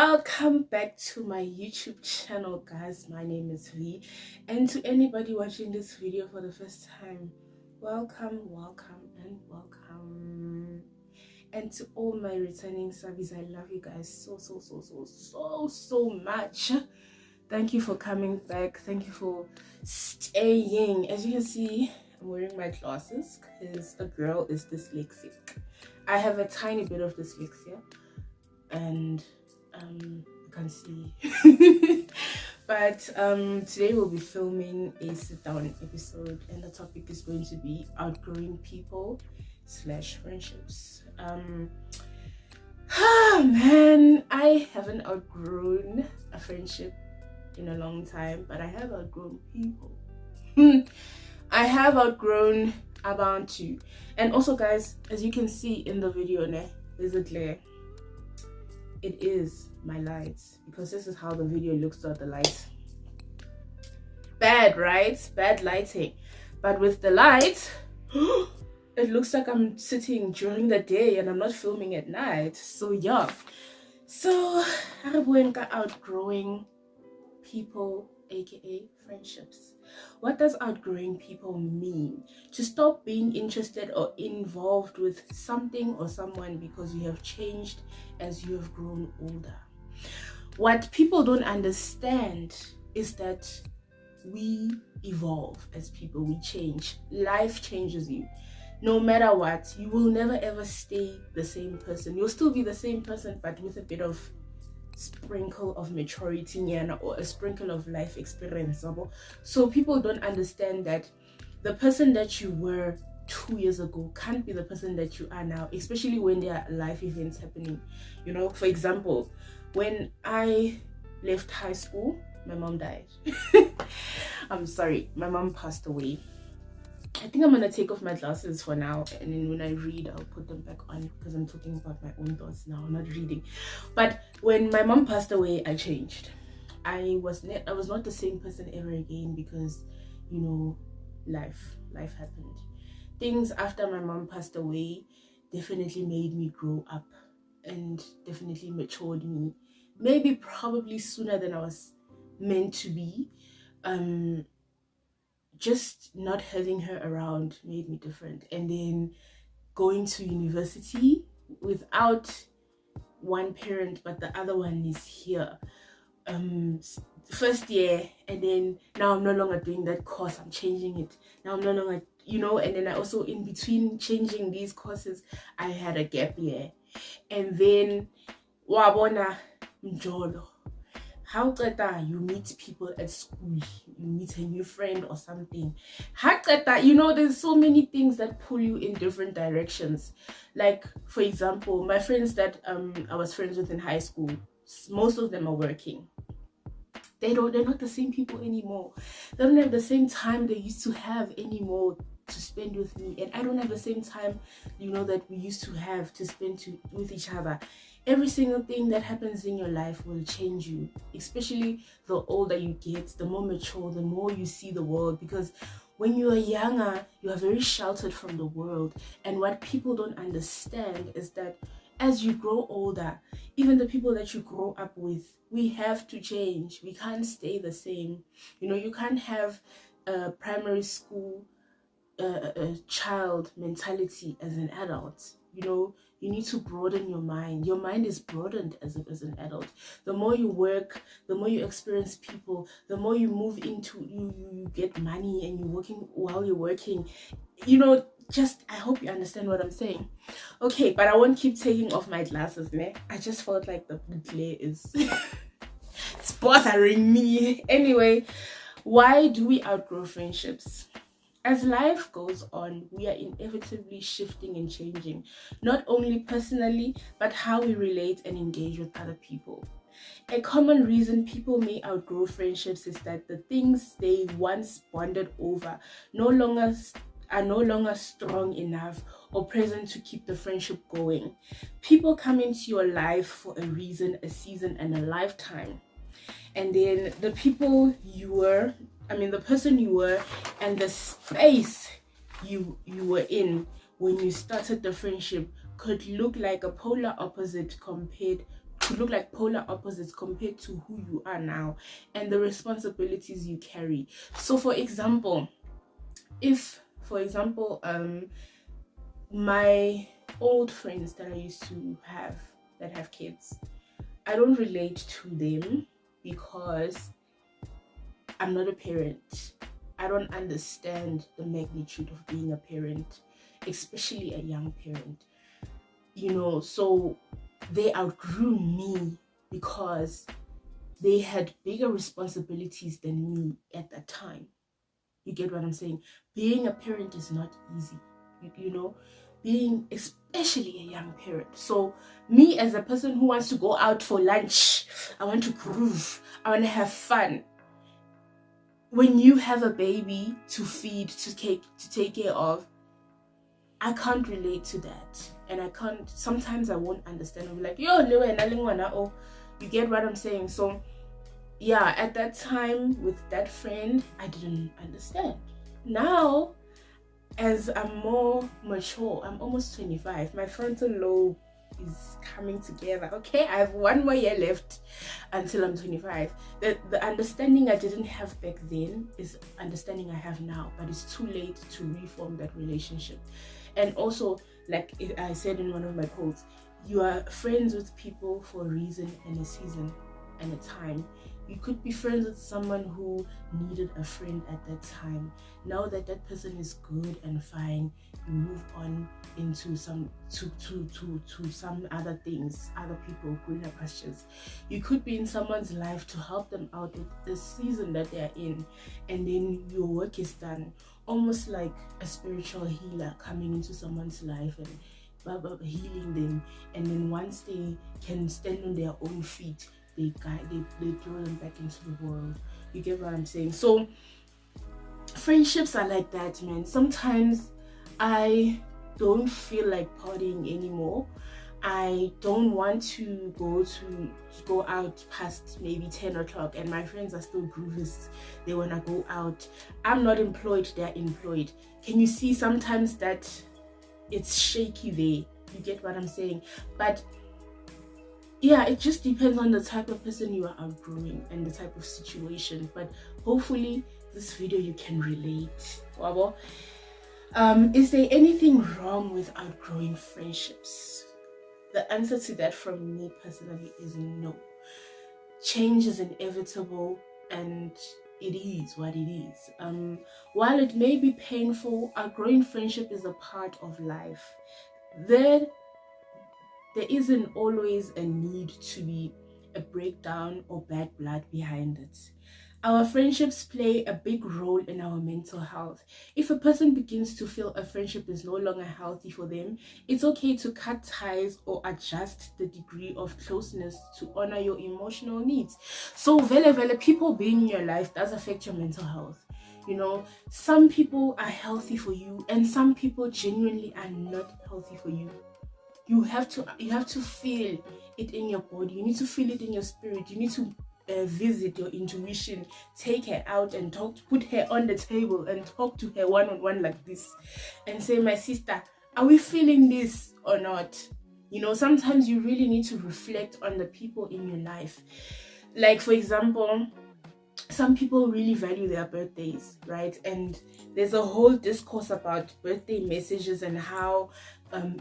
Welcome back to my YouTube channel, guys. My name is V, and to anybody watching this video for the first time, welcome, and welcome. And to all my returning subbies, I love you guys so much. Thank you for coming back. Thank you for staying. As you can see, I'm wearing my glasses because a girl is dyslexic. I have a tiny bit of dyslexia, and you can't see. But today we'll be filming a sit-down episode, and the topic is going to be outgrowing people / friendships. Man, I haven't outgrown a friendship in a long time, but I have outgrown people. I have outgrown about two. And also, guys, as you can see in the video, there's a glare. It is my lights, because this is how the video looks without the lights. Bad, right? Bad lighting. But with the light, it looks like I'm sitting during the day and I'm not filming at night. So yeah. So outgrowing people, aka friendships. What does outgrowing people mean? To stop being interested or involved with something or someone because you have changed as you have grown older. What people don't understand is that we evolve as people, we change. Life changes you. No matter what, you will never ever stay the same person. You'll still be the same person, but with a bit of sprinkle of maturity or a sprinkle of life experience. So people don't understand that the person that you were 2 years ago can't be the person that you are now, especially when there are life events happening. You know, for example, when I left high school, my mom died. I'm sorry, my mom passed away. I think I'm gonna take off my glasses for now, and then when I read, I'll put them back on, because I'm talking about my own thoughts now, I'm not reading. But when my mom passed away, I changed. I was not the same person ever again, because, you know, life happened. Things after my mom passed away definitely made me grow up and definitely matured me. Maybe probably sooner than I was meant to be. Just not having her around made me different. And then going to university without one parent, but the other one is here. First year, and then now I'm no longer doing that course, I'm changing it. Now I'm no longer, you know, and then I also, in between changing these courses, I had a gap year. And then wabona mjolo. How you meet people at school, you meet a new friend or something. You know, there's so many things that pull you in different directions. Like, for example, my friends that I was friends with in high school, most of them are working. They're not the same people anymore. They don't have the same time they used to have anymore to spend with me, and I don't have the same time, you know, that we used to have to spend with each other. Every single thing that happens in your life will change you, especially the older you get, the more mature, the more you see the world. Because when you are younger, you are very sheltered from the world. And what people don't understand is that as you grow older, even the people that you grow up with, we have to change. We can't stay the same. You know, you can't have a primary school a child mentality as an adult. You know, you need to broaden your mind. Your mind is broadened as an adult. The more you work, the more you experience people, the more you move into, you get money, and you're working while you're working. You know, just, I hope you understand what I'm saying. Okay, but I won't keep taking off my glasses, ne? I just felt like the glare is it's bothering me. Anyway, why do we outgrow friendships? As life goes on, we are inevitably shifting and changing, not only personally, but how we relate and engage with other people. A common reason people may outgrow friendships is that the things they once bonded over are no longer strong enough or present to keep the friendship going. People come into your life for a reason, a season, and a lifetime. And then the person you were and the space you were in when you started the friendship could look like a polar opposite compared to look like polar opposites compared to who you are now and the responsibilities you carry. So for example, if my old friends that I used to have that have kids, I don't relate to them because I'm not a parent. I don't understand the magnitude of being a parent, especially a young parent. So they outgrew me because they had bigger responsibilities than me at that time. You get what I'm saying? Being a parent is not easy, being especially a young parent. So me as a person who wants to go out for lunch, I want to groove, I want to have fun. When you have a baby to feed, to take care of, I can't relate to that. And sometimes I won't understand. I'll be like, yo, oh, you get what I'm saying? So yeah, at that time with that friend, I didn't understand. Now, as I'm more mature, I'm almost 25, my frontal lobe is coming together. Okay, I have 1 more year left until I'm 25. The understanding I didn't have back then is understanding I have now, but it's too late to reform that relationship. And also, like I said in one of my quotes, you are friends with people for a reason and a season and a time. You could be friends with someone who needed a friend at that time. Now that that person is good and fine, you move on into some other things, other people, greener pastures. You could be in someone's life to help them out with the season that they're in, and then your work is done. Almost like a spiritual healer coming into someone's life and healing them, and then once they can stand on their own feet, they throw them back into the world. You get what I'm saying? So friendships are like that, man. Sometimes I don't feel like partying anymore. I don't want to go out past maybe 10 o'clock, and my friends are still groovists. They wanna go out. I'm not employed, they're employed. Can you see sometimes that it's shaky there? You get what I'm saying? But yeah, it just depends on the type of person you are outgrowing and the type of situation. But hopefully this video you can relate. Is there anything wrong with outgrowing friendships? The answer to that from me personally is no. Change is inevitable, and it is what it is. While it may be painful, outgrowing friendship is a part of life. There isn't always a need to be a breakdown or bad blood behind it. Our friendships play a big role in our mental health. If a person begins to feel a friendship is no longer healthy for them, it's okay to cut ties or adjust the degree of closeness to honor your emotional needs. So vele, people being in your life does affect your mental health. Some people are healthy for you and some people genuinely are not healthy for you. You have to feel it in your body. You need to feel it in your spirit. You need to visit your intuition, take her out and put her on the table and talk to her one-on-one like this and say, my sister, are we feeling this or not? Sometimes you really need to reflect on the people in your life. Like, for example, some people really value their birthdays, right? And there's a whole discourse about birthday messages and how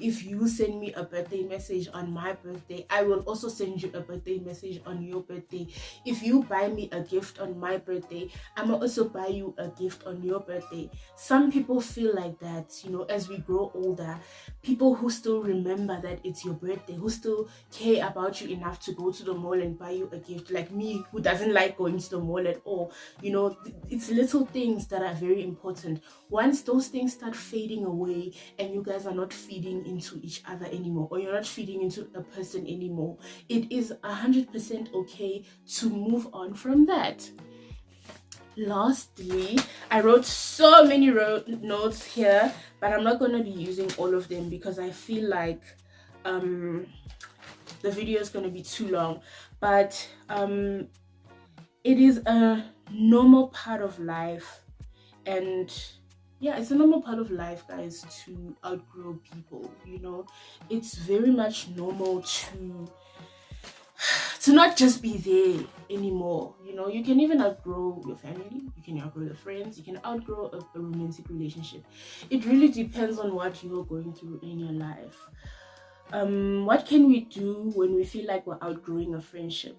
if you send me a birthday message on my birthday, I will also send you a birthday message on your birthday. If you buy me a gift on my birthday, I'm gonna also buy you a gift on your birthday. Some people feel like that, as we grow older, people who still remember that it's your birthday, who still care about you enough to go to the mall and buy you a gift, like me, who doesn't like going to the mall at all. It's little things that are very important. Once those things start fading away and you guys are not feeding into each other anymore, or you're not feeding into a person anymore, it is 100% okay to move on from that. Lastly, I wrote so many notes here, but I'm not going to be using all of them because I feel like the video is going to be too long. But it is a normal part of life, and yeah, it's a normal part of life, guys, to outgrow people. It's very much normal to to not just be there anymore. You know, you can even outgrow your family, you can outgrow your friends, you can outgrow a romantic relationship. It really depends on what you're going through in your life. What can we do when we feel like we're outgrowing a friendship?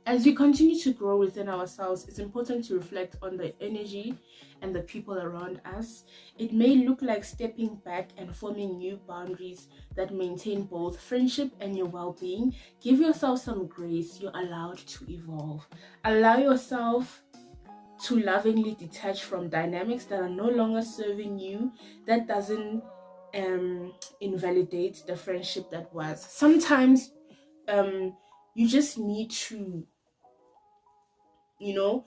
As we continue to grow within ourselves, it's important to reflect on the energy and the people around us. It may look like stepping back and forming new boundaries that maintain both friendship and your well-being. Give yourself some grace. You're allowed to evolve. Allow yourself to lovingly detach from dynamics that are no longer serving you. That doesn't invalidate the friendship that was. Sometimes you just need to, you know,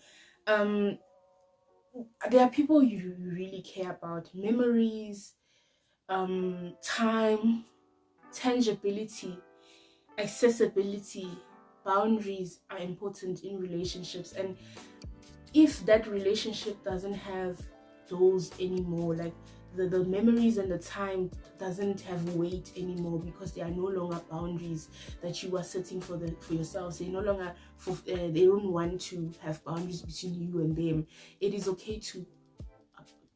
there are people you really care about. Memories, time, tangibility, accessibility, boundaries are important in relationships. And if that relationship doesn't have those anymore, like the memories and the time doesn't have weight anymore, because there are no longer boundaries that you are setting for yourselves. They no longer they don't want to have boundaries between you and them. It is okay to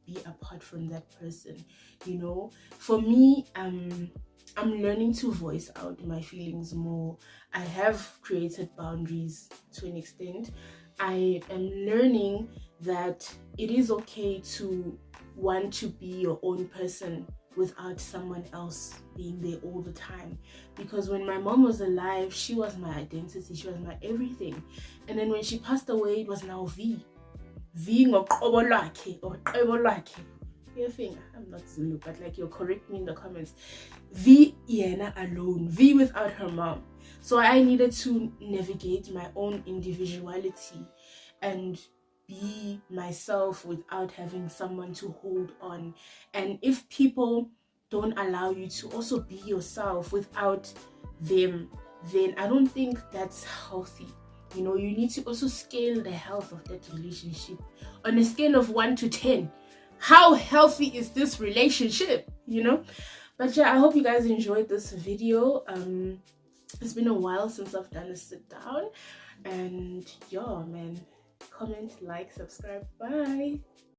be apart from that person. You know, for me, I'm learning to voice out my feelings more. I have created boundaries to an extent. I am learning that it is okay to want to be your own person without someone else being there all the time. Because when my mom was alive, she was my identity, she was my everything. And then when she passed away, it was now ngoqobo lwakhe or qebo lwakhe. I'm not Zulu, but like, you'll correct me in the comments. V yena alone, V without her mom. So I needed to navigate my own individuality and be myself without having someone to hold on. And if people don't allow you to also be yourself without them, then I don't think that's healthy. You know, you need to also scale the health of that relationship on a scale of 1 to 10. How healthy is this relationship, you know? But yeah, I hope you guys enjoyed this video. It's been a while since I've done a sit down, and yeah, man, comment, like, subscribe. Bye.